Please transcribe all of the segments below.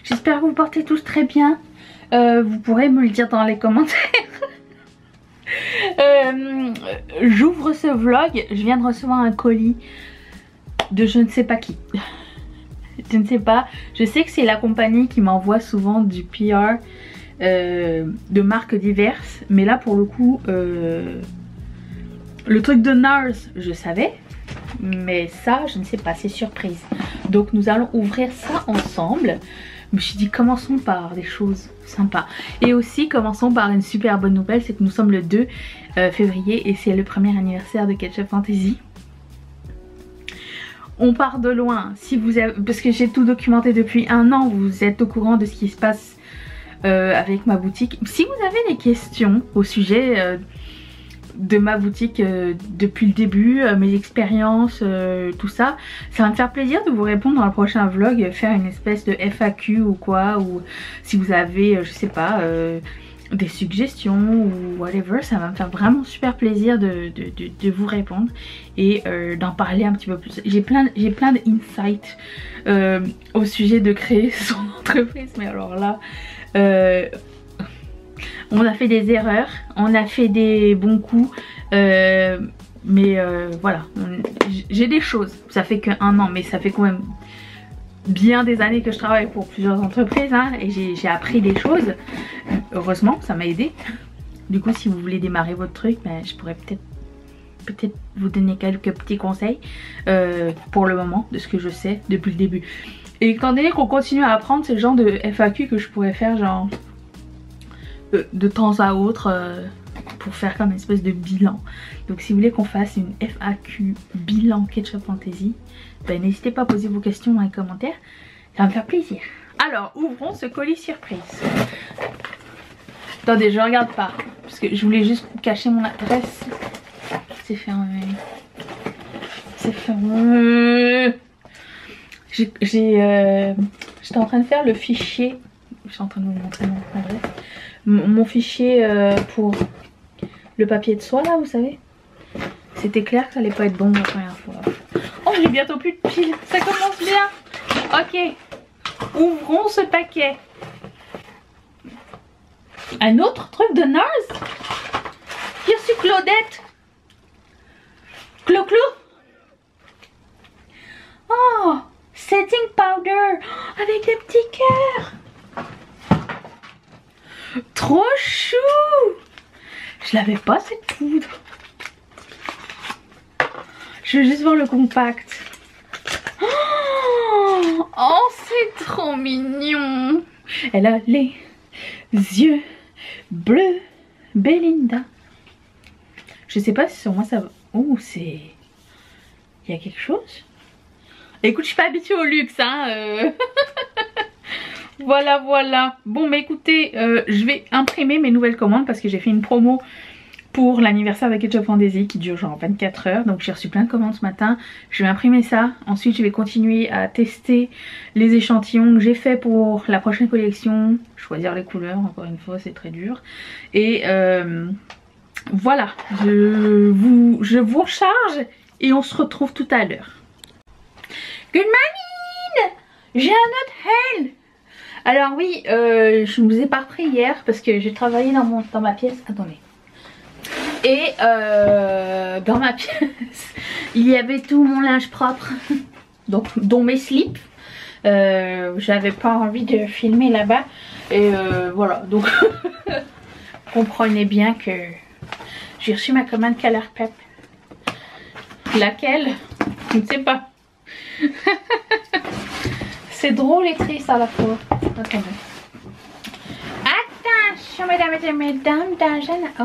J'espère que vous portez tous très bien. Vous pourrez me le dire dans les commentaires. J'ouvre ce vlog, je viens de recevoir un colis de je ne sais pas qui. Je ne sais pas, je sais que c'est la compagnie qui m'envoie souvent du PR de marques diverses. Mais là pour le coup, le truc de NARS je savais. Mais ça je ne sais pas, c'est surprise. Donc nous allons ouvrir ça ensemble. Je me suis dit commençons par des choses sympas. Et aussi commençons par une super bonne nouvelle, c'est que nous sommes le 2 février et c'est le premier anniversaire de Ketchup Fantasy. On part de loin, si vous avez, parce que j'ai tout documenté depuis 1 an, vous êtes au courant de ce qui se passe avec ma boutique. Si vous avez des questions au sujet de ma boutique depuis le début, mes expériences, tout ça, ça va me faire plaisir de vous répondre dans le prochain vlog, faire une espèce de FAQ ou quoi, ou si vous avez, je sais pas, des suggestions ou whatever, ça va me faire vraiment super plaisir de vous répondre et d'en parler un petit peu plus. J'ai plein d'insights au sujet de créer son entreprise, mais alors là on a fait des erreurs, on a fait des bons coups, mais voilà, j'ai des choses. Ça fait que 1 an, mais ça fait quand même bien des années que je travaille pour plusieurs entreprises, hein, et j'ai appris des choses. Heureusement, ça m'a aidé. Du coup, si vous voulez démarrer votre truc, ben, je pourrais peut-être vous donner quelques petits conseils pour le moment de ce que je sais depuis le début. Et étant donné qu'on continue à apprendre, c'est le genre de FAQ que je pourrais faire genre de temps à autre pour faire comme une espèce de bilan. Donc si vous voulez qu'on fasse une FAQ bilan Ketchup Fantasy, ben, n'hésitez pas à poser vos questions dans les commentaires, ça va me faire plaisir. Alors ouvrons ce colis surprise. Attendez, je regarde pas parce que je voulais juste cacher mon adresse. C'est fermé. C'est fermé. J'étais en train de faire le fichier. Je suis en train de vous montrer mon adresse. Mon fichier pour le papier de soie là, vous savez. C'était clair que ça allait pas être bon la première fois. Oh, j'ai bientôt plus de piles, ça commence bien. Ok, ouvrons ce paquet. Un autre truc de NARS. J'ai reçu Claudette. Clo-clo. Oh, setting powder avec des petits cœurs. Trop chou! Je l'avais pas cette poudre. Je veux juste voir le compact. Oh, c'est trop mignon. Elle a les yeux bleus. Belinda. Je sais pas si sur moi ça va. Oh, c'est... Il y a quelque chose? Écoute, je suis pas habituée au luxe, hein. Voilà, voilà. Bon, bah écoutez, je vais imprimer mes nouvelles commandes parce que j'ai fait une promo pour l'anniversaire avec Ketchup Fantasy qui dure genre 24 heures. Donc j'ai reçu plein de commandes ce matin. Je vais imprimer ça. Ensuite, je vais continuer à tester les échantillons que j'ai fait pour la prochaine collection. Choisir les couleurs, encore une fois, c'est très dur. Et voilà, je vous recharge et on se retrouve tout à l'heure. Good morning! J'ai un autre haul. Alors oui, je ne vous ai pas repris hier parce que j'ai travaillé dans ma pièce. Attendez. Et dans ma pièce, il y avait tout mon linge propre, donc dont mes slips. J'avais pas envie de filmer là-bas. Et voilà, donc comprenez bien que j'ai reçu ma commande Color Pep. Laquelle? Je ne sais pas. C'est drôle et triste à la fois. Attendez. Attention mesdames et mesdames, d'Angèle. Oh.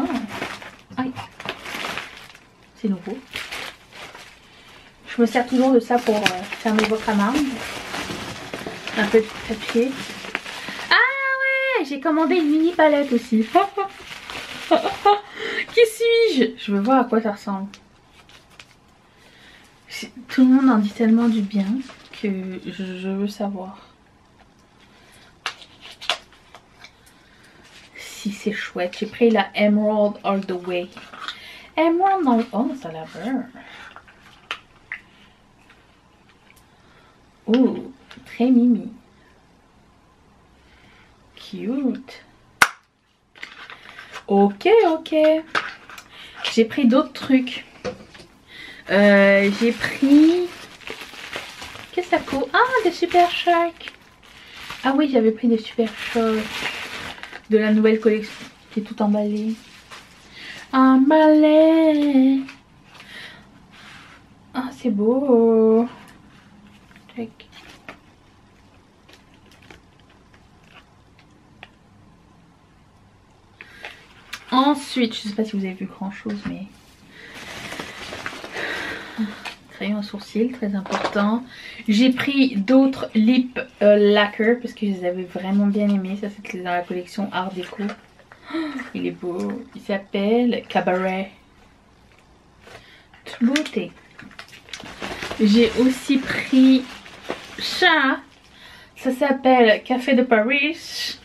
Aïe. C'est nouveau. Je me sers toujours de ça pour faire mes vocamars. Un peu de papier. Ah ouais, j'ai commandé une mini palette aussi. Qui suis-je? Je veux voir à quoi ça ressemble. Tout le monde en dit tellement du bien que je veux savoir si c'est chouette. J'ai pris la Emerald All the Way. Emerald All... Oh, ça a l'air beurre. Oh, très mimi. cute. Ok, ok. J'ai pris d'autres trucs. J'ai pris... Qu'est-ce que ça coûte? Ah, des Super Shark. Ah oui, j'avais pris des Super Shark. De la nouvelle collection. Qui est tout emballé. Emballé. Ah, c'est beau. Check. Ensuite, je sais pas si vous avez vu grand chose, mais crayon à sourcils, très important. J'ai pris d'autres lip lacquer parce que je les avais vraiment bien aimés. Ça, c'était dans la collection Art Déco. Il est beau. Il s'appelle Cabaret. Toute beauté. J'ai aussi pris ça. Ça s'appelle Café de Paris.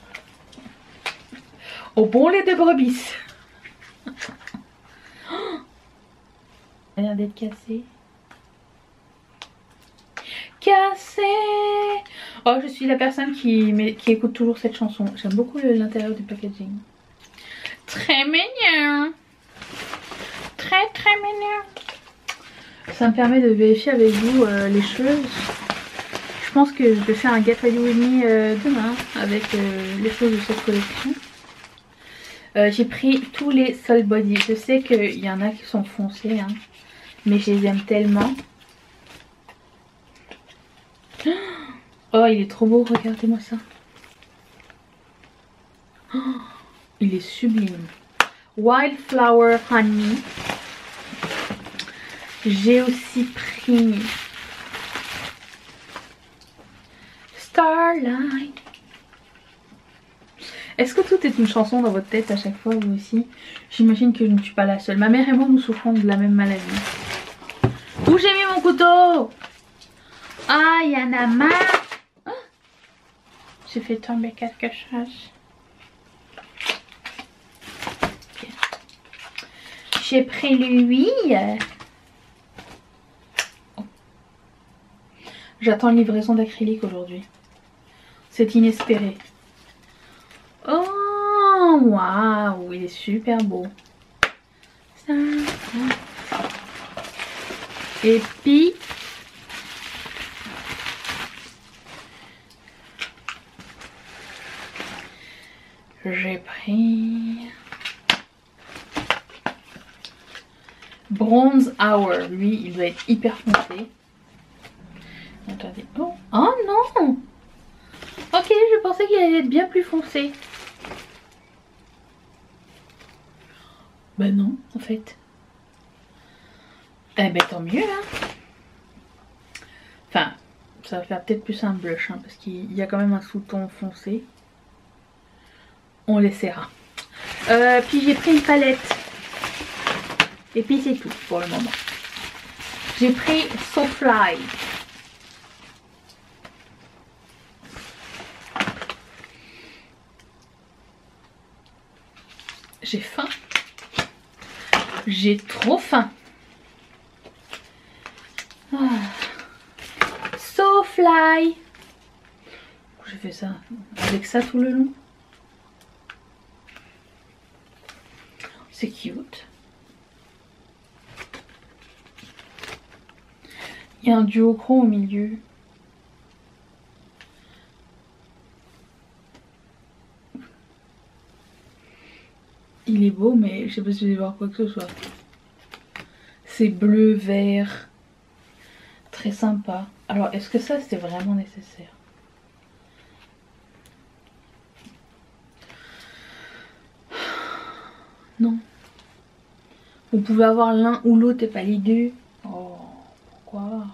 Au bon lait de brebis. Elle a l'air d'être cassée. Cassé. Oh, je suis la personne qui écoute toujours cette chanson. J'aime beaucoup l'intérieur du packaging. Très mignon. Très très mignon. Ça me permet de vérifier avec vous les choses. Je pense que je vais faire un Get Ready With Me demain avec les choses de cette collection. J'ai pris tous les Soul Body. Je sais qu'il y en a qui sont foncés, hein, mais je les aime tellement. Oh, il est trop beau, regardez-moi ça. Oh, il est sublime. Wildflower Honey. J'ai aussi pris Starlight. Est-ce que tout est une chanson dans votre tête à chaque fois, vous aussi? J'imagine que je ne suis pas la seule. Ma mère et moi, nous souffrons de la même maladie. Où j'ai mis mon couteau? Ah, il y en a marre. Oh, j'ai fait tomber quelque chose. Okay. J'ai pris l'huile. Oh. J'attends livraison d'acrylique aujourd'hui. C'est inespéré. Oh, waouh, il est super beau. Ça. Et puis, j'ai pris Bronze Hour. Lui, il doit être hyper foncé. Attendez. Oh, oh non! Ok, je pensais qu'il allait être bien plus foncé. Ben non, en fait. Eh ben tant mieux, hein. Enfin, ça va faire peut-être plus un blush, hein, parce qu'il y a quand même un sous-ton foncé. On laissera. Puis j'ai pris une palette. Et puis c'est tout pour le moment. J'ai pris Soulfly. J'ai faim. J'ai trop faim. Ah. Soulfly. J'ai fait ça avec ça tout le long. C'est cute. Il y a un duochrome au milieu. Il est beau, mais je sais pas si vous allez voir quoi que ce soit. C'est bleu, vert. Très sympa. Alors, est-ce que ça, c'était vraiment nécessaire? Non. Vous pouvez avoir l'un ou l'autre et pas les deux. Oh, pourquoi?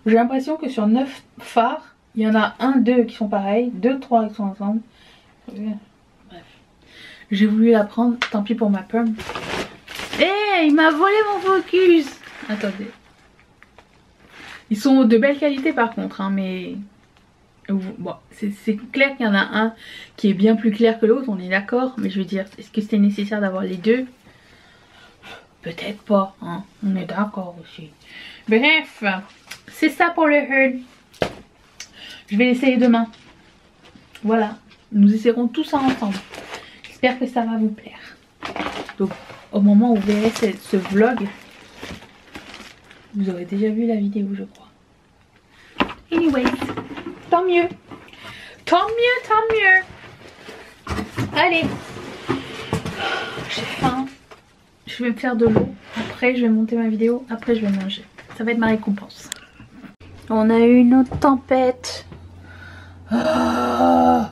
J'ai l'impression que sur 9 fards, il y en a 1, 2 qui sont pareils, 2, 3 qui sont ensemble. Bref. J'ai voulu la prendre, tant pis pour ma pomme. Eh, il m'a volé mon focus! Attendez. Ils sont de belle qualité par contre, hein, mais... Bon, c'est clair qu'il y en a un qui est bien plus clair que l'autre, on est d'accord. Mais je veux dire, est-ce que c'était nécessaire d'avoir les deux? Peut-être pas, hein. On est d'accord aussi. Bref, c'est ça pour le haul. Je vais l'essayer demain. Voilà. Nous essaierons tout ça ensemble. J'espère que ça va vous plaire. Donc au moment où vous verrez ce vlog, vous aurez déjà vu la vidéo je crois. Anyways, tant mieux. Tant mieux, tant mieux. Allez. J'ai faim. Je vais me faire de l'eau. Après je vais monter ma vidéo. Après je vais manger. Ça va être ma récompense. On a eu une autre tempête. Oh.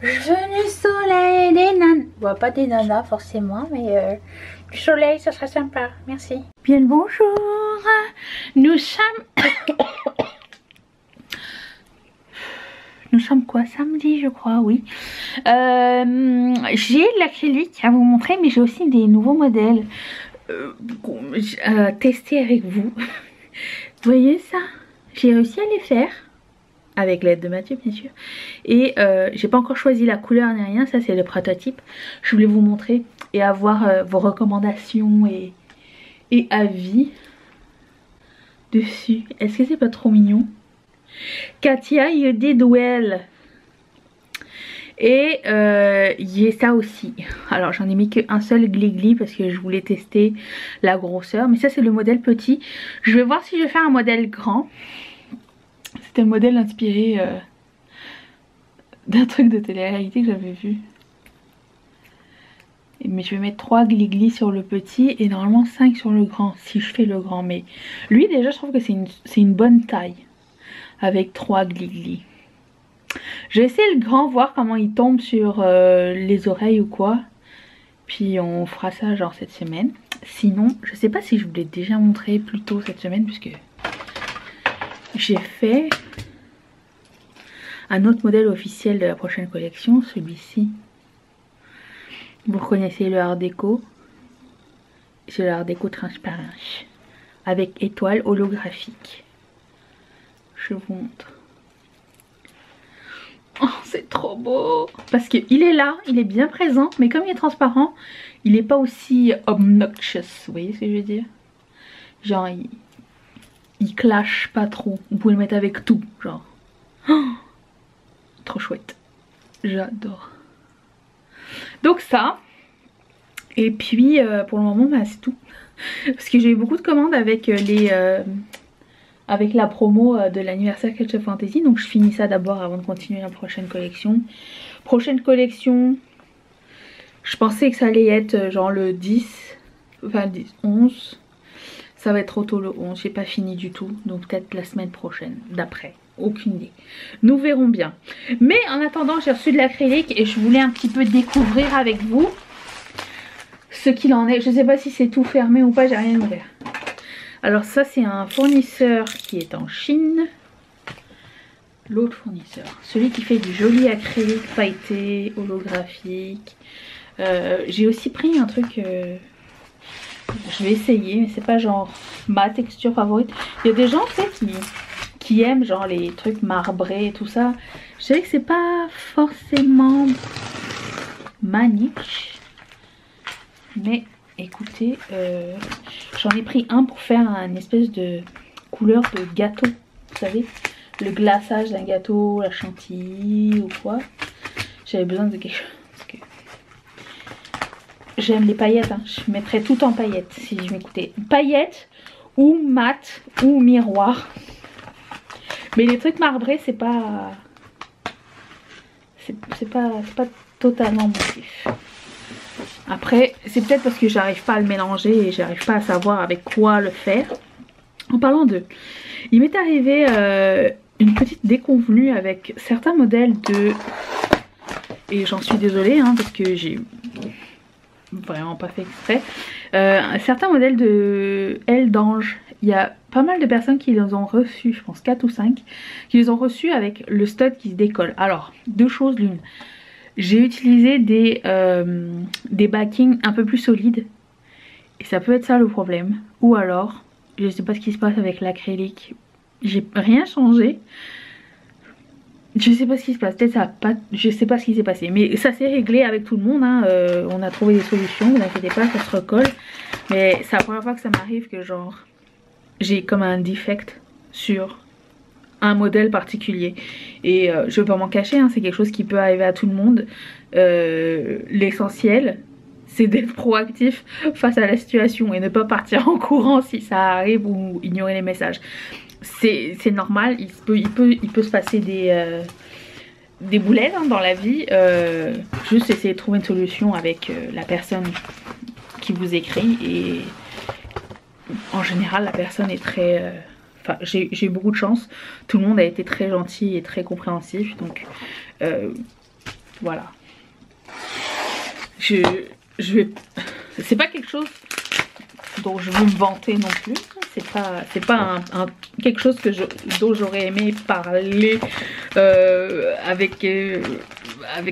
Venu soleil des nanas. Bon, pas des nanas forcément, mais du soleil, ça serait sympa. Merci. Bien le bonjour. Nous sommes... Nous sommes quoi? Samedi, je crois, oui. J'ai de l'acrylique à vous montrer, mais j'ai aussi des nouveaux modèles à tester avec vous. Vous voyez ça? J'ai réussi à les faire. Avec l'aide de Mathieu bien sûr. Et j'ai pas encore choisi la couleur ni rien. Ça c'est le prototype. Je voulais vous montrer et avoir vos recommandations et avis dessus. Est-ce que c'est pas trop mignon? Katia you did well. Et il y a ça aussi. Alors j'en ai mis qu'un seul gli-gli parce que je voulais tester la grosseur. Mais ça c'est le modèle petit. Je vais voir si je vais faire un modèle grand. C'était un modèle inspiré d'un truc de télé-réalité que j'avais vu. Mais je vais mettre 3 gli-gli sur le petit et normalement 5 sur le grand si je fais le grand. Mais lui déjà je trouve que c'est une bonne taille avec 3 gli-gli. Je vais essayer le grand, voir comment il tombe sur les oreilles ou quoi. Puis on fera ça genre cette semaine. Sinon je sais pas si je vous l'ai déjà montré plus tôt cette semaine puisque j'ai fait un autre modèle officiel de la prochaine collection, celui-ci. Vous reconnaissez le art déco. C'est le art déco transparent avec étoile holographique. Je vous montre. Oh c'est trop beau. Parce qu'il est là, il est bien présent, mais comme il est transparent, il n'est pas aussi obnoxious. Vous voyez ce que je veux dire? Genre il clash pas trop. Vous pouvez le mettre avec tout, genre. Oh, trop chouette. J'adore. Donc ça. Et puis pour le moment bah, c'est tout. Parce que j'ai eu beaucoup de commandes avec avec la promo de l'anniversaire Ketchup Fantasy. Donc je finis ça d'abord avant de continuer la prochaine collection. Prochaine collection. Je pensais que ça allait être genre le 10. Enfin 10, 11. Ça va être trop tôt le 11, j'ai pas fini du tout. Donc peut-être la semaine prochaine, d'après. Aucune idée. Nous verrons bien. Mais en attendant, j'ai reçu de l'acrylique et je voulais un petit peu découvrir avec vous ce qu'il en est. Je sais pas si c'est tout fermé ou pas, j'ai rien ouvert. Alors ça c'est un fournisseur qui est en Chine. L'autre fournisseur, celui qui fait du joli acrylique pailleté, holographique. J'ai aussi pris un truc... je vais essayer, mais c'est pas genre ma texture favorite. Il y a des gens en fait qui aiment genre les trucs marbrés et tout ça. Je sais que c'est pas forcément ma niche. Mais écoutez, j'en ai pris un pour faire une espèce de couleur de gâteau. Vous savez, le glaçage d'un gâteau, la chantilly ou quoi. J'avais besoin de quelque chose. J'aime les paillettes, hein. Je mettrais tout en paillettes si je m'écoutais. Paillettes ou mat ou miroir. Mais les trucs marbrés c'est pas... C'est pas totalement mon kiff. Après c'est peut-être parce que j'arrive pas à le mélanger et j'arrive pas à savoir avec quoi le faire. En parlant de... Il m'est arrivé une petite déconvenue avec certains modèles de... Et j'en suis désolée hein, parce que j'ai... vraiment pas fait exprès. Certains modèles de ailes d'ange, il y a pas mal de personnes qui les ont reçus, je pense 4 ou 5, qui les ont reçus avec le stud qui se décolle. Alors, deux choses l'une. J'ai utilisé des backings un peu plus solides et ça peut être ça le problème. Ou alors, je sais pas ce qui se passe avec l'acrylique, j'ai rien changé. Je sais pas ce qui se passe, peut-être ça a pas... Je sais pas ce qui s'est passé. Mais ça s'est réglé avec tout le monde, hein. On a trouvé des solutions, ne vous inquiétez pas, ça se recolle. Mais c'est la première fois que ça m'arrive que genre... J'ai comme un defect sur un modèle particulier. Et je vais pas m'en cacher, hein, c'est quelque chose qui peut arriver à tout le monde. L'essentiel, c'est d'être proactif face à la situation et ne pas partir en courant si ça arrive ou ignorer les messages. C'est normal, il peut se passer des boulettes hein, dans la vie. Juste essayer de trouver une solution avec la personne qui vous écrit et en général la personne est très... Enfin, j'ai eu beaucoup de chance, tout le monde a été très gentil et très compréhensif, donc voilà. C'est pas quelque chose dont je veux me vanter non plus, c'est pas quelque chose dont j'aurais aimé parler avec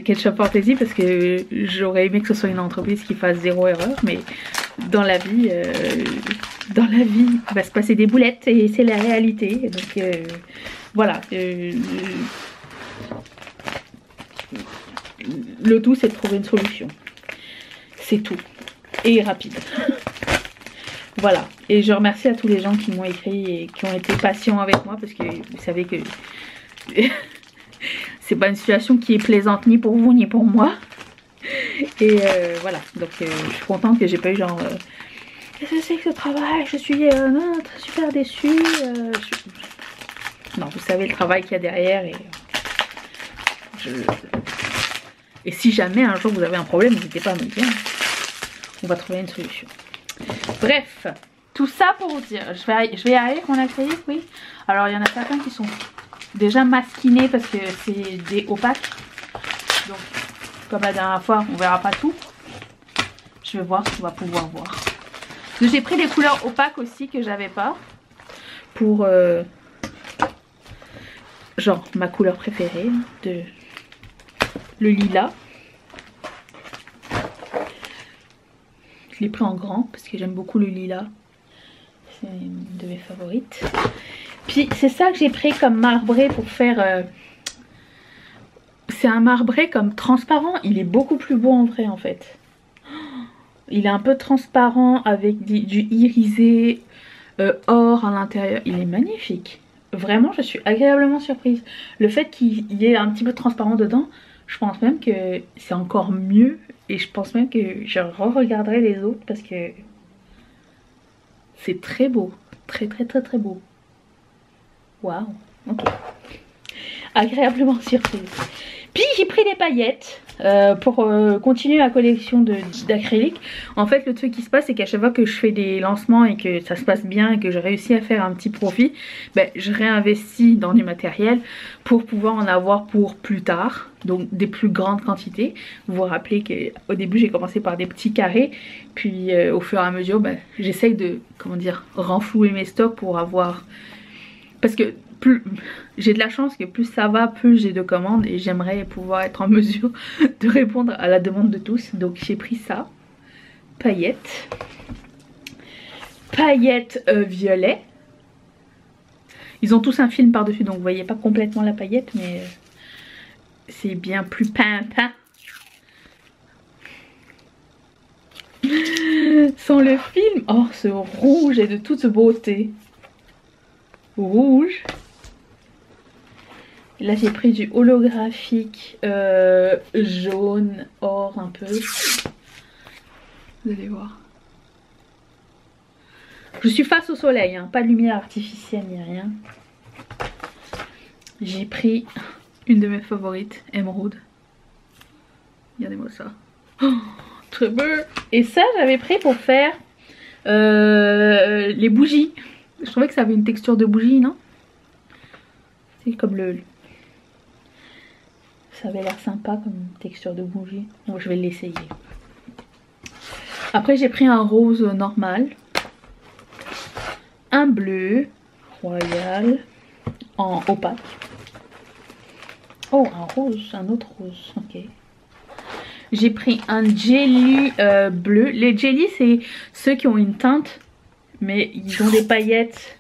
Ketchup Fantasy, parce que j'aurais aimé que ce soit une entreprise qui fasse zéro erreur, mais dans la vie il va se passer des boulettes et c'est la réalité. Donc voilà. Le tout c'est de trouver une solution. C'est tout. Et rapide. Voilà. Et je remercie à tous les gens qui m'ont écrit et qui ont été patients avec moi, parce que vous savez que c'est pas une situation qui est plaisante ni pour vous ni pour moi. Et voilà. Donc je suis contente que j'ai pas eu genre qu'est-ce que c'est que ce travail, je suis super déçue. Non, vous savez le travail qu'il y a derrière. Et si jamais un jour vous avez un problème, n'hésitez pas à me le dire. On va trouver une solution. Bref, tout ça pour vous dire, je vais y arriver avec mon acrylique, oui. Alors il y en a certains qui sont déjà masquinés parce que c'est des opaques. Donc comme la dernière fois, on verra pas tout. Je vais voir ce qu'on va pouvoir voir. J'ai pris des couleurs opaques aussi que j'avais pas. Pour genre ma couleur préférée, le lilas. Je l'ai pris en grand parce que j'aime beaucoup le lilas. C'est une de mes favorites. Puis c'est ça que j'ai pris comme marbré pour faire... c'est un marbré comme transparent. Il est beaucoup plus beau en vrai en fait. Il est un peu transparent avec du irisé or à l'intérieur. Il est magnifique. Vraiment, je suis agréablement surprise. Le fait qu'il y ait un petit peu de transparent dedans, je pense même que c'est encore mieux. Et je pense même que je re-regarderai les autres parce que c'est très beau. Très beau. Waouh. Ok. Agréablement surprise. Puis j'ai pris des paillettes pour continuer ma collection d'acrylique. En fait le truc qui se passe c'est qu'à chaque fois que je fais des lancements et que ça se passe bien et que je réussis à faire un petit profit, ben, je réinvestis dans du matériel pour pouvoir en avoir pour plus tard. Donc des plus grandes quantités. Vous vous rappelez qu'au début j'ai commencé par des petits carrés. Puis au fur et à mesure ben, j'essaye de, comment dire, renflouer mes stocks pour avoir... Parce que j'ai de la chance que plus ça va, plus j'ai de commandes et j'aimerais pouvoir être en mesure de répondre à la demande de tous. Donc j'ai pris ça, paillettes violet. Ils ont tous un film par dessus donc vous voyez pas complètement la paillette mais c'est bien plus pimpant. Sans le film, oh ce rouge est de toute beauté. Rouge. Là j'ai pris du holographique jaune, or un peu. Vous allez voir. Je suis face au soleil, hein, pas de lumière artificielle ni rien. J'ai pris une de mes favorites, émeraude. Regardez-moi ça. Oh, très beau. Et ça j'avais pris pour faire les bougies. Je trouvais que ça avait une texture de bougie, non? C'est comme le... Ça avait l'air sympa comme texture de bougie. Donc je vais l'essayer. Après j'ai pris un rose normal. Un bleu royal en opaque. Oh un rose, un autre rose, ok. J'ai pris un jelly bleu. Les jelly c'est ceux qui ont une teinte mais ils ont des paillettes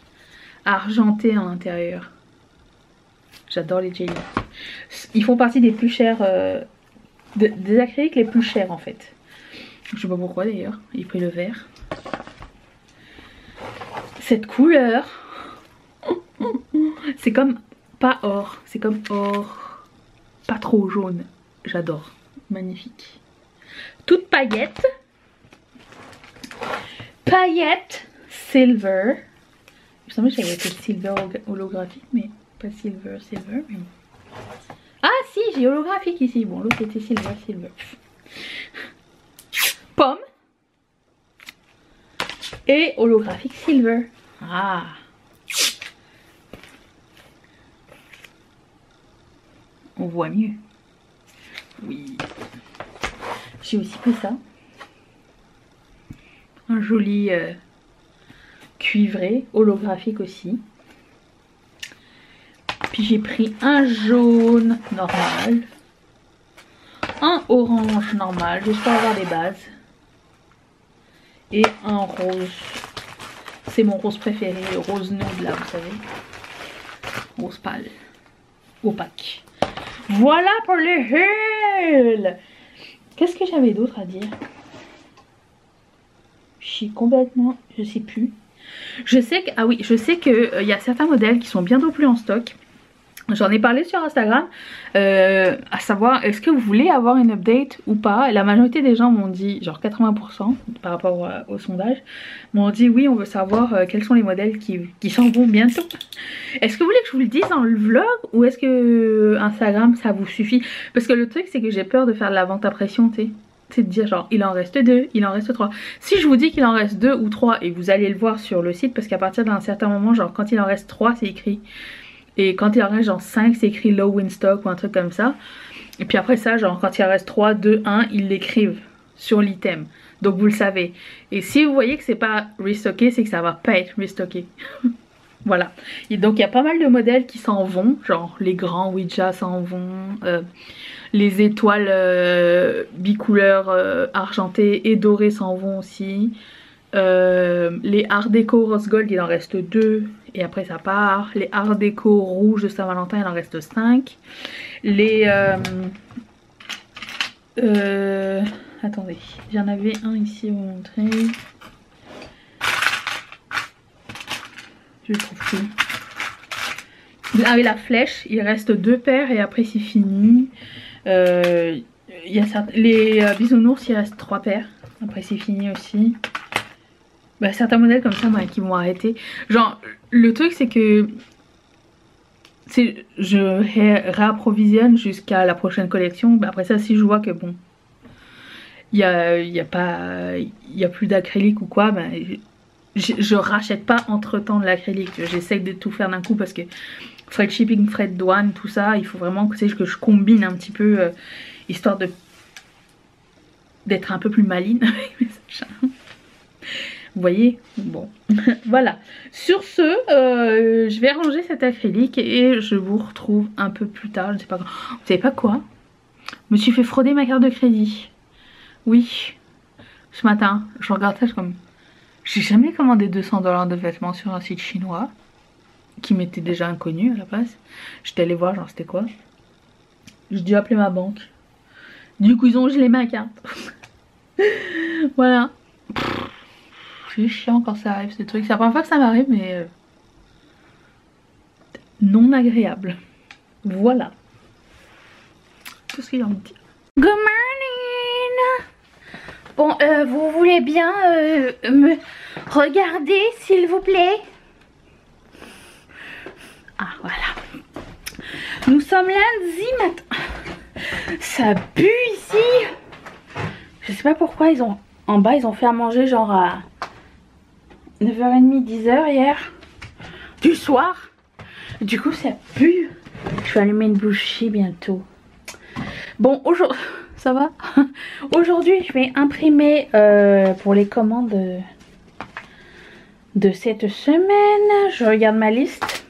argentées à l'intérieur. J'adore les jelly. Ils font partie des plus chers, des acryliques les plus chers en fait. Je sais pas pourquoi d'ailleurs. J'ai pris le vert. Cette couleur, c'est comme pas or, c'est comme or, pas trop jaune. J'adore, magnifique. Toute paillette. Paillette silver. Il me semble que j'avais été silver holographique, mais pas silver, silver. Mais... Ah si, j'ai holographique ici. Bon, l'autre était silver, silver. Pomme. Et holographique silver. Ah. On voit mieux. Oui. J'ai aussi pris ça. Un joli cuivré, holographique aussi. Puis j'ai pris un jaune normal. Un orange normal, juste pour avoir des bases. Et un rose. C'est mon rose préféré, le rose nude là, vous savez. Rose pâle. Opaque. Voilà pour le haul. Qu'est-ce que j'avais d'autre à dire? Je suis complètement... Je sais plus. Je sais que... Ah oui, je sais qu'il y a certains modèles qui sont bientôt plus en stock. J'en ai parlé sur Instagram, à savoir est-ce que vous voulez avoir une update ou pas. Et la majorité des gens m'ont dit, genre 80% par rapport au sondage, m'ont dit oui, on veut savoir quels sont les modèles qui s'en vont bientôt. Est-ce que vous voulez que je vous le dise dans le vlog ou est-ce que Instagram ça vous suffit? Parce que le truc c'est que j'ai peur de faire de la vente à pression, tu sais. C'est de dire genre il en reste 2, il en reste 3. Si je vous dis qu'il en reste 2 ou 3 et vous allez le voir sur le site, parce qu'à partir d'un certain moment, genre quand il en reste 3 c'est écrit. Et quand il en reste genre 5 c'est écrit low in stock ou un truc comme ça. Et puis après ça genre quand il en reste 3, 2, 1 ils l'écrivent sur l'item. Donc vous le savez. Et si vous voyez que c'est pas restocké, c'est que ça va pas être restocké. Voilà. Et donc il y a pas mal de modèles qui s'en vont. Genre les grands Ouija s'en vont. Les étoiles bicouleurs argentées et dorées s'en vont aussi. Les Art Déco Rose Gold il en reste 2 et après ça part. Les Art Déco rouge de Saint-Valentin il en reste 5. Les attendez, j'en avais un ici à vous montrer. Je le trouve plus. Ah oui, la flèche il reste 2 paires et après c'est fini. Il y a les bisounours il reste 3 paires, après c'est fini aussi. Bah, certains modèles comme ça qui vont arrêter. Genre le truc c'est que je réapprovisionne jusqu'à la prochaine collection. Bah, après ça si je vois que bon il y a plus d'acrylique ou quoi, bah, je rachète pas entre temps de l'acrylique. J'essaie de tout faire d'un coup parce que frais de shipping, frais de douane, tout ça, il faut vraiment que je combine un petit peu histoire d'être un peu plus maline avec mes achats. Vous voyez? Bon, voilà. Sur ce, je vais ranger cet acrylique et je vous retrouve un peu plus tard. Je ne sais pas quand. Vous savez pas quoi? Je me suis fait frauder ma carte de crédit. Oui, ce matin, je regarde ça, je comme... J'ai jamais commandé 200 $ de vêtements sur un site chinois qui m'était déjà inconnu à la base. J'étais allée voir genre c'était quoi. J'ai dû appeler ma banque. Du coup ils ont gelé ma carte. Voilà. C'est chiant quand ça arrive ce truc. C'est la première fois que ça m'arrive mais non agréable. Voilà. Tout ce qu'il y a à me dire. Good morning. Bon, vous voulez bien me regarder s'il vous plaît? Ah voilà. Nous sommes lundi matin. Ça pue ici. Je sais pas pourquoi ils ont... En bas ils ont fait à manger genre à 9h30, 10h hier. Du soir. Du coup ça pue. Je vais allumer une bougie bientôt. Bon aujourd'hui... Ça va. Aujourd'hui je vais imprimer pour les commandes de cette semaine. Je regarde ma liste.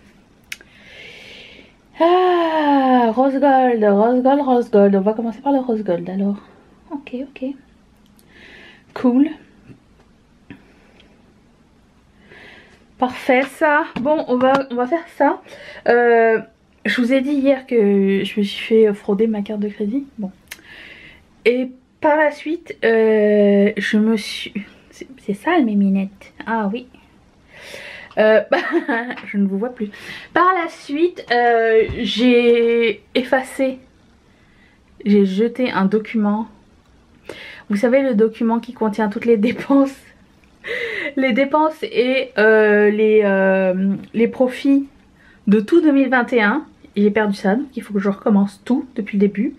Ah, rose gold, rose gold, rose gold. On va commencer par le rose gold alors. Ok, ok. Cool. Parfait ça. Bon, on va faire ça. Je vous ai dit hier que je me suis fait frauder ma carte de crédit. Bon. Et par la suite, je me suis... C'est sale mes minettes. Ah oui. Je ne vous vois plus. Par la suite, j'ai effacé, j'ai jeté un document. Vous savez, le document qui contient toutes les dépenses. Les dépenses et les profits de tout 2021. J'ai perdu ça, donc il faut que je recommence tout depuis le début.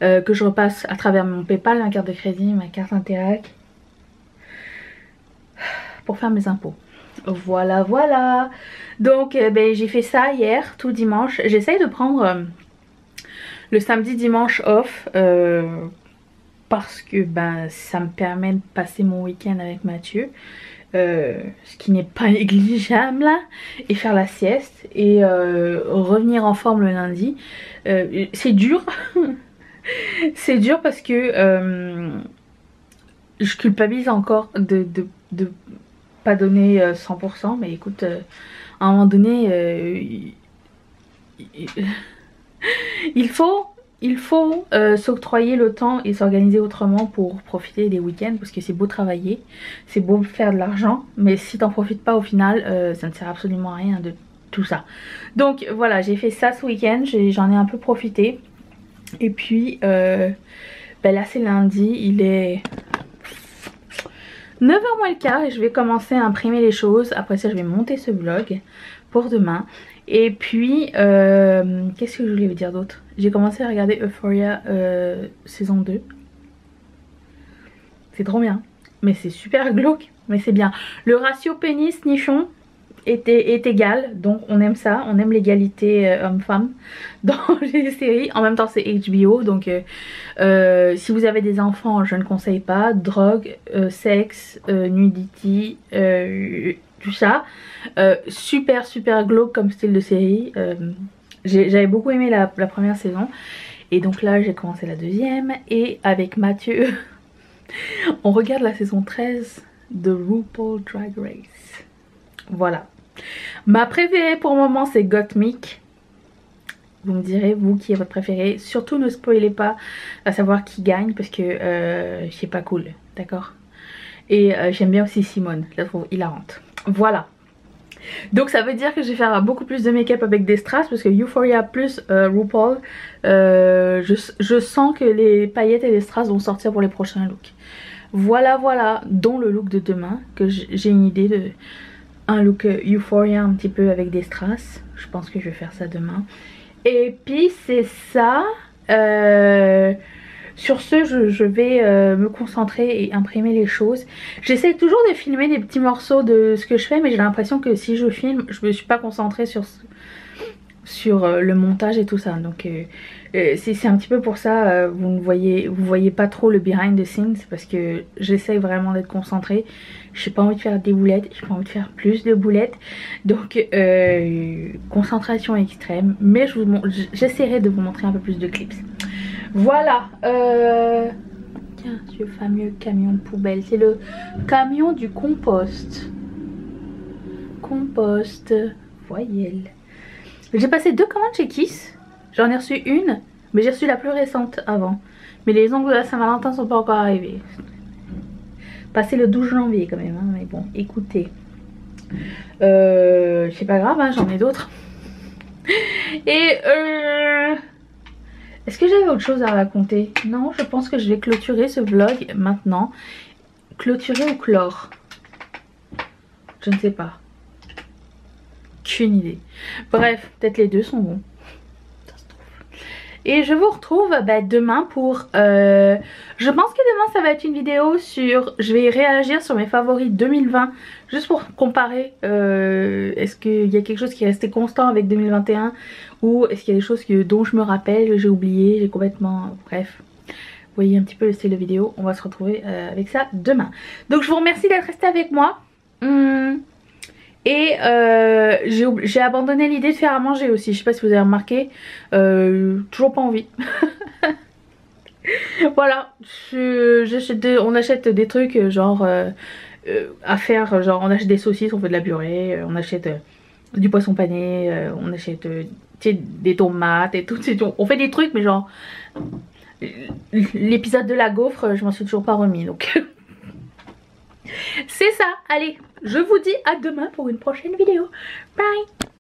Que je repasse à travers mon PayPal, ma carte de crédit, ma carte Interac. Pour faire mes impôts. Voilà, voilà. Donc j'ai fait ça hier, tout dimanche. J'essaye de prendre le samedi, dimanche off. Parce que ça me permet de passer mon week-end avec Mathieu. Ce qui n'est pas négligeable. Et faire la sieste. Et revenir en forme le lundi. C'est dur. C'est dur parce que je culpabilise encore de pas donner 100%, mais écoute, à un moment donné, il faut s'octroyer le temps et s'organiser autrement pour profiter des week-ends, parce que c'est beau travailler, c'est beau faire de l'argent, mais si t'en profites pas au final, ça ne sert absolument à rien de tout ça. Donc voilà, j'ai fait ça ce week-end, j'en ai un peu profité. Et puis là c'est lundi, il est 9h moins le quart et je vais commencer à imprimer les choses. Après ça je vais monter ce vlog pour demain. Et puis qu'est-ce que je voulais vous dire d'autre? J'ai commencé à regarder Euphoria saison 2. C'est trop bien, mais c'est super glauque, mais c'est bien. Le ratio pénis-nichon est égal, donc on aime ça, on aime l'égalité homme-femme dans les séries. En même temps c'est HBO, donc si vous avez des enfants je ne conseille pas. Drogue, sexe, nudity, tout ça. Super glauque comme style de série. J'avais beaucoup aimé la première saison et donc là j'ai commencé la deuxième et avec Mathieu on regarde la saison 13 de RuPaul Drag Race. Voilà. Ma préférée pour le moment c'est Gottmik. Vous me direz vous qui est votre préférée. Surtout ne spoilez pas à savoir qui gagne parce que c'est pas cool, d'accord. Et j'aime bien aussi Simone, je la trouve hilarante. Voilà. Donc ça veut dire que je vais faire beaucoup plus de make-up avec des strass parce que Euphoria plus RuPaul, je sens que les paillettes et les strass vont sortir pour les prochains looks. Voilà, dont le look de demain, que j'ai une idée de un look Euphoria un petit peu avec des strass. Je pense que je vais faire ça demain. Et puis c'est ça. Sur ce, je vais me concentrer et imprimer les choses. J'essaie toujours de filmer des petits morceaux de ce que je fais, mais j'ai l'impression que si je filme, je me suis pas concentrée sur le montage et tout ça. Donc c'est un petit peu pour ça, vous ne voyez pas trop le behind the scenes, parce que j'essaie vraiment d'être concentrée. J'ai pas envie de faire des boulettes, j'ai pas envie de faire plus de boulettes. Donc concentration extrême, mais j'essaierai de vous montrer un peu plus de clips. Voilà, tiens, ce fameux camion de poubelle, c'est le camion du compost. Compost, voyelle. J'ai passé 2 commandes chez Kiss. J'en ai reçu une, mais j'ai reçu la plus récente avant. Mais les ongles de la Saint-Valentin sont pas encore arrivés. Passé le 12 janvier quand même, hein, mais bon, écoutez. C'est pas grave, hein, j'en ai d'autres. Et est-ce que j'avais autre chose à raconter? Non, je pense que je vais clôturer ce vlog maintenant. Clôturer ou clore? Je ne sais pas. Aucune idée. Bref, peut-être les deux sont bons. Ça se trouve. Et je vous retrouve demain pour... je pense que demain ça va être une vidéo sur... Je vais réagir sur mes favoris 2020. Juste pour comparer. Est-ce qu'il y a quelque chose qui est resté constant avec 2021? Ou est-ce qu'il y a des choses dont je me rappelle, j'ai oublié, j'ai complètement... Bref. Vous voyez un petit peu le style de vidéo. On va se retrouver avec ça demain. Donc je vous remercie d'être resté avec moi. Et j'ai abandonné l'idée de faire à manger aussi. Je sais pas si vous avez remarqué. Toujours pas envie. Voilà. On achète des trucs genre à faire. Genre on achète des saucisses, on fait de la purée. On achète du poisson pané. On achète des tomates et tout. On fait des trucs mais genre... L'épisode de la gaufre, je m'en suis toujours pas remis. Donc... C'est ça. Allez, je vous dis à demain pour une prochaine vidéo. Bye.